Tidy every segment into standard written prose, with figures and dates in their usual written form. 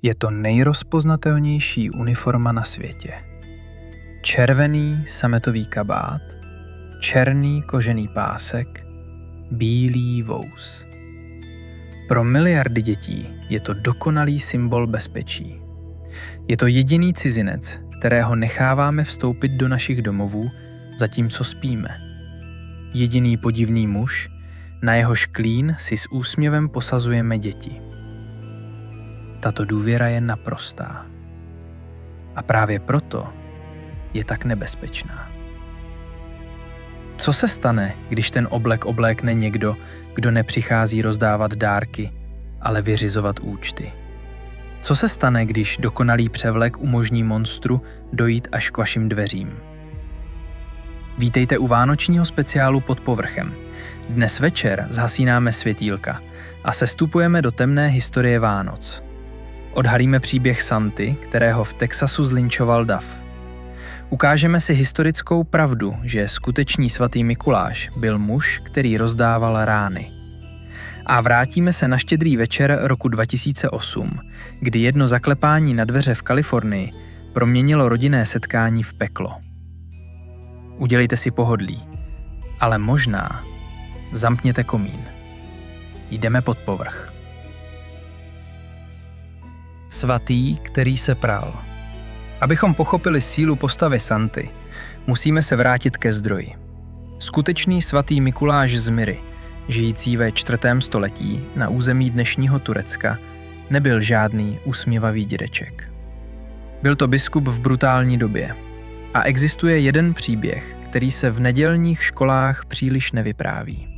Je to nejrozpoznatelnější uniforma na světě. Červený sametový kabát, černý kožený pásek, bílý vous. Pro miliardy dětí je to dokonalý symbol bezpečí. Je to jediný cizinec, kterého necháváme vstoupit do našich domovů, zatímco spíme. Jediný podivný muž, na jehož klín si s úsměvem posazujeme děti. Tato důvěra je naprostá. A právě proto je tak nebezpečná. Co se stane, když ten oblek oblékne někdo, kdo nepřichází rozdávat dárky, ale vyřizovat účty? Co se stane, když dokonalý převlek umožní monstru dojít až k vašim dveřím? Vítejte u vánočního speciálu Pod povrchem. Dnes večer zhasínáme světýlka a sestupujeme do temné historie Vánoc. Odhalíme příběh Santy, kterého v Texasu zlinčoval dav. Ukážeme si historickou pravdu, že skutečný svatý Mikuláš byl muž, který rozdával rány. A vrátíme se na Štědrý večer roku 2008, kdy jedno zaklepání na dveře v Kalifornii proměnilo rodinné setkání v peklo. Udělejte si pohodlí, ale možná zamkněte komín. Jdeme pod povrch. Svatý, který se prál. Abychom pochopili sílu postavy Santy, musíme se vrátit ke zdroji. Skutečný svatý Mikuláš z Myry, žijící ve 4. století na území dnešního Turecka, nebyl žádný usměvavý dědeček. Byl to biskup v brutální době. A existuje jeden příběh, který se v nedělních školách příliš nevypráví.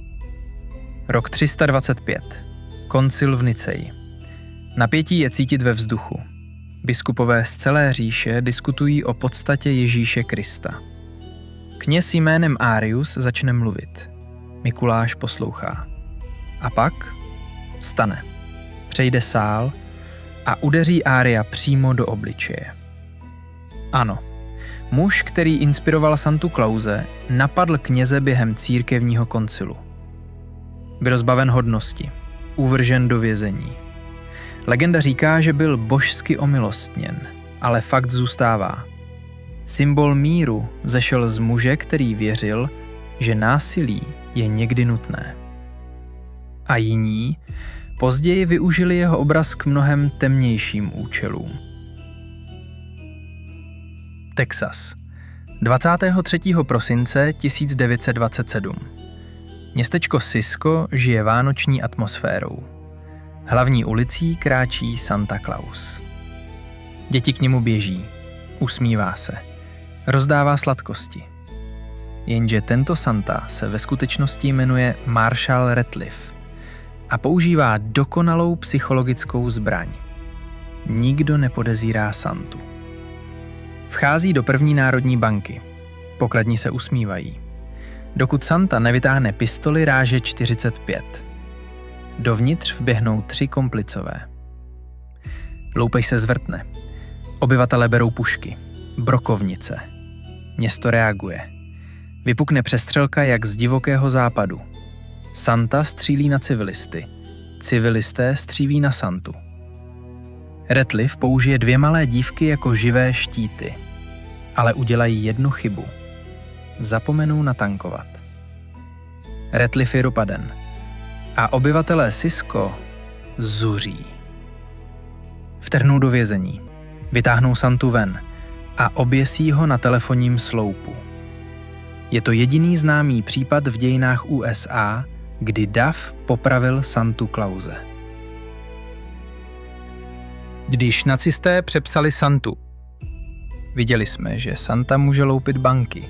Rok 325. Koncil v Niceji. Napětí je cítit ve vzduchu. Biskupové z celé říše diskutují o podstatě Ježíše Krista. Kněz jménem Arius začne mluvit. Mikuláš poslouchá. A pak vstane, přejde sál a udeří Ária přímo do obličeje. Ano, muž, který inspiroval Santu Klause, napadl kněze během církevního koncilu. Byl zbaven hodnosti, uvržen do vězení. Legenda říká, že byl božsky omilostněn, ale fakt zůstává. Symbol míru vzešel z muže, který věřil, že násilí je někdy nutné. A jiní později využili jeho obraz k mnohem temnějším účelům. Texas. 23. prosince 1927. Městečko Cisco žije vánoční atmosférou. Hlavní ulicí kráčí Santa Claus. Děti k němu běží, usmívá se, rozdává sladkosti. Jenže tento Santa se ve skutečnosti jmenuje Marshall Radcliffe a používá dokonalou psychologickou zbraň. Nikdo nepodezírá Santu. Vchází do První národní banky. Pokladní se usmívají. Dokud Santa nevytáhne pistoli ráže 45. Dovnitř vběhnou 3 komplicové. Loupež se zvrtne. Obyvatelé berou pušky. Brokovnice. Město reaguje. Vypukne přestřelka jak z divokého západu. Santa střílí na civilisty. Civilisté stříví na Santu. Radcliffe použije 2 malé dívky jako živé štíty. Ale udělají jednu chybu. Zapomenou natankovat. Radcliffe je dopaden. A obyvatelé Cisco zuří. Vtrhnou do vězení. Vytáhnou Santu ven a oběsí ho na telefonním sloupu. Je to jediný známý případ v dějinách USA, kdy dav popravil Santu Klause. Když nacisté přepsali Santu. Viděli jsme, že Santa může loupit banky,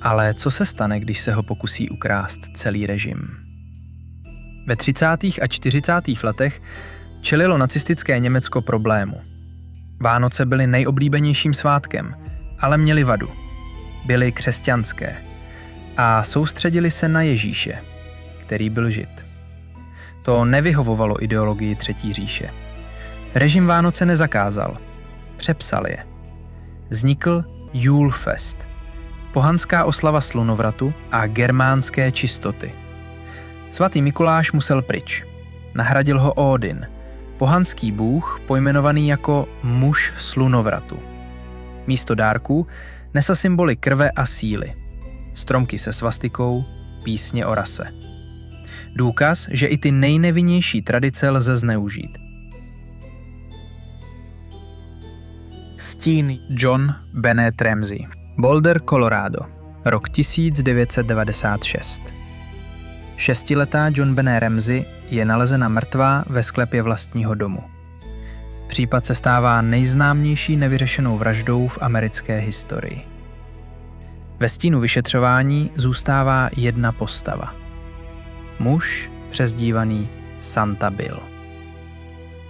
ale co se stane, když se ho pokusí ukrást celý režim? Ve 30. a 40. letech čelilo nacistické Německo problému. Vánoce byly nejoblíbenějším svátkem, ale měly vadu. Byly křesťanské a soustředili se na Ježíše, který byl Žid. To nevyhovovalo ideologii Třetí říše. Režim Vánoce nezakázal, přepsal je. Vznikl Julfest, pohanská oslava slunovratu a germánské čistoty. Svatý Mikuláš musel pryč. Nahradil ho Ódin, pohanský bůh pojmenovaný jako muž slunovratu. Místo dárků nesl symboly krve a síly, stromky se svastikou, písně o rase. Důkaz, že i ty nejnevinnější tradice lze zneužít. Stín John Bennett Ramsey, Boulder, Colorado, rok 1996. 6letá John Bennett Ramsey je nalezena mrtvá ve sklepě vlastního domu. Případ se stává nejznámější nevyřešenou vraždou v americké historii. Ve stínu vyšetřování zůstává jedna postava. Muž přezdívaný Santa Bill.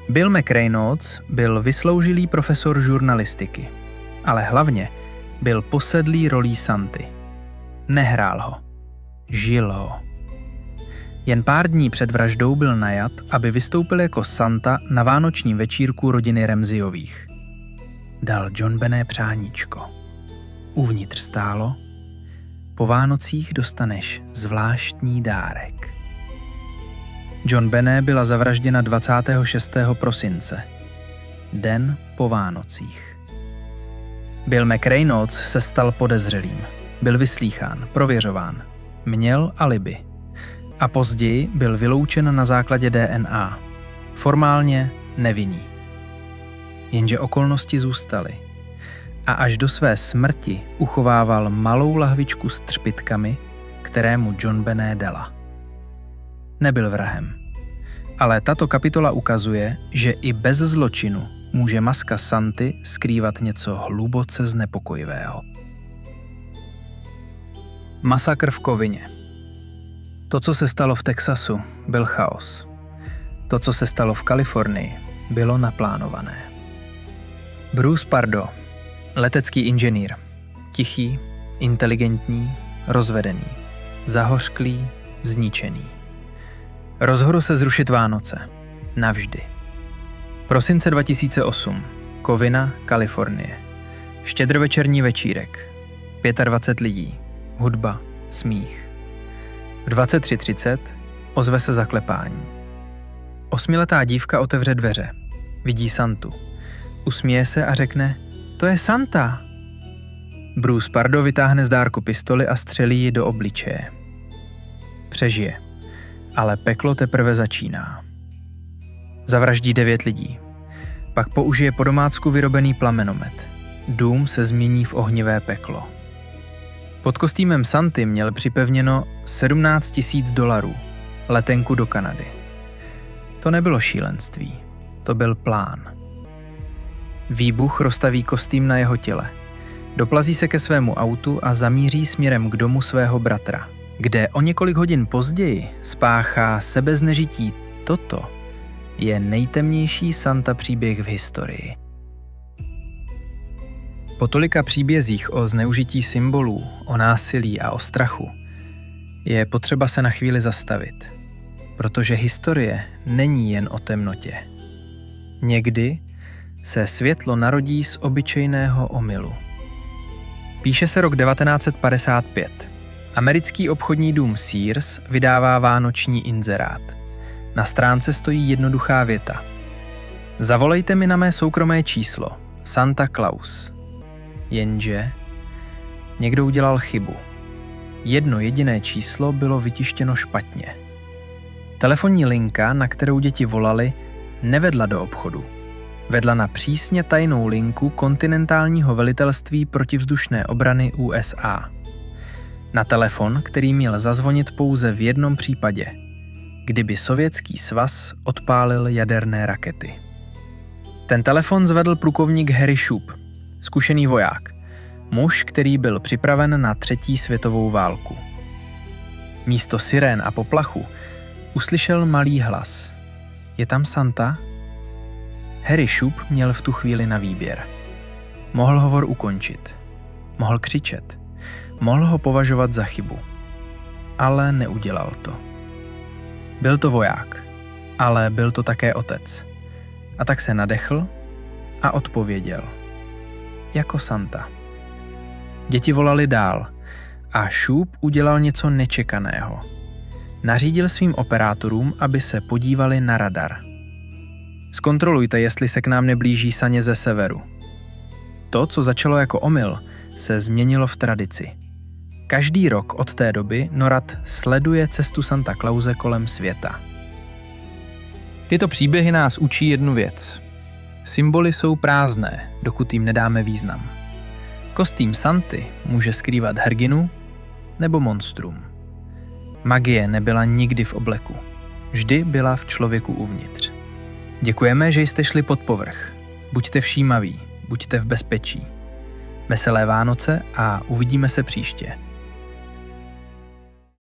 Bill McReynolds byl vysloužilý profesor žurnalistiky, ale hlavně byl posedlý rolí Santy. Nehrál ho, žil ho. Jen pár dní před vraždou byl najat, aby vystoupil jako Santa na vánočním večírku rodiny Ramseyových. Dal John Bennett přáníčko. Uvnitř stálo: po Vánocích dostaneš zvláštní dárek. John Bennett byla zavražděna 26. prosince, den po Vánocích. Bill McReynolds se stal podezřelým. Byl vyslýchán, prověřován. Měl alibi. A později byl vyloučen na základě DNA. Formálně nevinný. Jenže okolnosti zůstaly. A až do své smrti uchovával malou lahvičku s třpitkami, které mu John Bennett dala. Nebyl vrahem. Ale tato kapitola ukazuje, že i bez zločinu může maska Santy skrývat něco hluboce znepokojivého. Masakr v Kovině. To, co se stalo v Texasu, byl chaos. To, co se stalo v Kalifornii, bylo naplánované. Bruce Pardo, letecký inženýr. Tichý, inteligentní, rozvedený. Zahořklý, zničený. Rozhodl se zrušit Vánoce. Navždy. Prosince 2008. Kovina, Kalifornie. Štědrovečerní večírek. 25 lidí. Hudba, smích. V 23:30 ozve se zaklepání. 8letá dívka otevře dveře. Vidí Santu. Usměje se a řekne: to je Santa. Bruce Pardo vytáhne z dárku pistoli a střelí ji do obličeje. Přežije. Ale peklo teprve začíná. Zavraždí 9 lidí. Pak použije po domácku vyrobený plamenomet. Dům se změní v ohnivé peklo. Pod kostýmem Santy měl připevněno $17,000, letenku do Kanady. To nebylo šílenství, to byl plán. Výbuch roztaví kostým na jeho těle. Doplazí se ke svému autu a zamíří směrem k domu svého bratra, kde o několik hodin později spáchá sebeznežití. Toto je nejtemnější Santa příběh v historii. Po tolika příbězích o zneužití symbolů, o násilí a o strachu je potřeba se na chvíli zastavit, protože historie není jen o temnotě. Někdy se světlo narodí z obyčejného omylu. Píše se rok 1955. Americký obchodní dům Sears vydává vánoční inzerát. Na stránce stojí jednoduchá věta: zavolejte mi na mé soukromé číslo, Santa Claus. Jenže někdo udělal chybu. Jedno jediné číslo bylo vytištěno špatně. Telefonní linka, na kterou děti volali, nevedla do obchodu. Vedla na přísně tajnou linku kontinentálního velitelství protivzdušné obrany USA. Na telefon, který měl zazvonit pouze v jednom případě, kdyby Sovětský svaz odpálil jaderné rakety. Ten telefon zvedl plukovník Harry Shoup, zkušený voják, muž, který byl připraven na 3. světovou válku. Místo sirén a poplachu uslyšel malý hlas. Je tam Santa? Harry Shoup měl v tu chvíli na výběr. Mohl hovor ukončit. Mohl křičet. Mohl ho považovat za chybu. Ale neudělal to. Byl to voják, ale byl to také otec. A tak se nadechl a odpověděl. Jako Santa. Děti volali dál a Shoup udělal něco nečekaného. Nařídil svým operátorům, aby se podívali na radar. Zkontrolujte, jestli se k nám neblíží saně ze severu. To, co začalo jako omyl, se změnilo v tradici. Každý rok od té doby Norad sleduje cestu Santa Clause kolem světa. Tyto příběhy nás učí jednu věc. Symboly jsou prázdné, dokud jim nedáme význam. Kostým Santy může skrývat hrdinu nebo monstrum. Magie nebyla nikdy v obleku. Vždy byla v člověku uvnitř. Děkujeme, že jste šli pod povrch. Buďte všímaví, buďte v bezpečí. Veselé Vánoce a uvidíme se příště.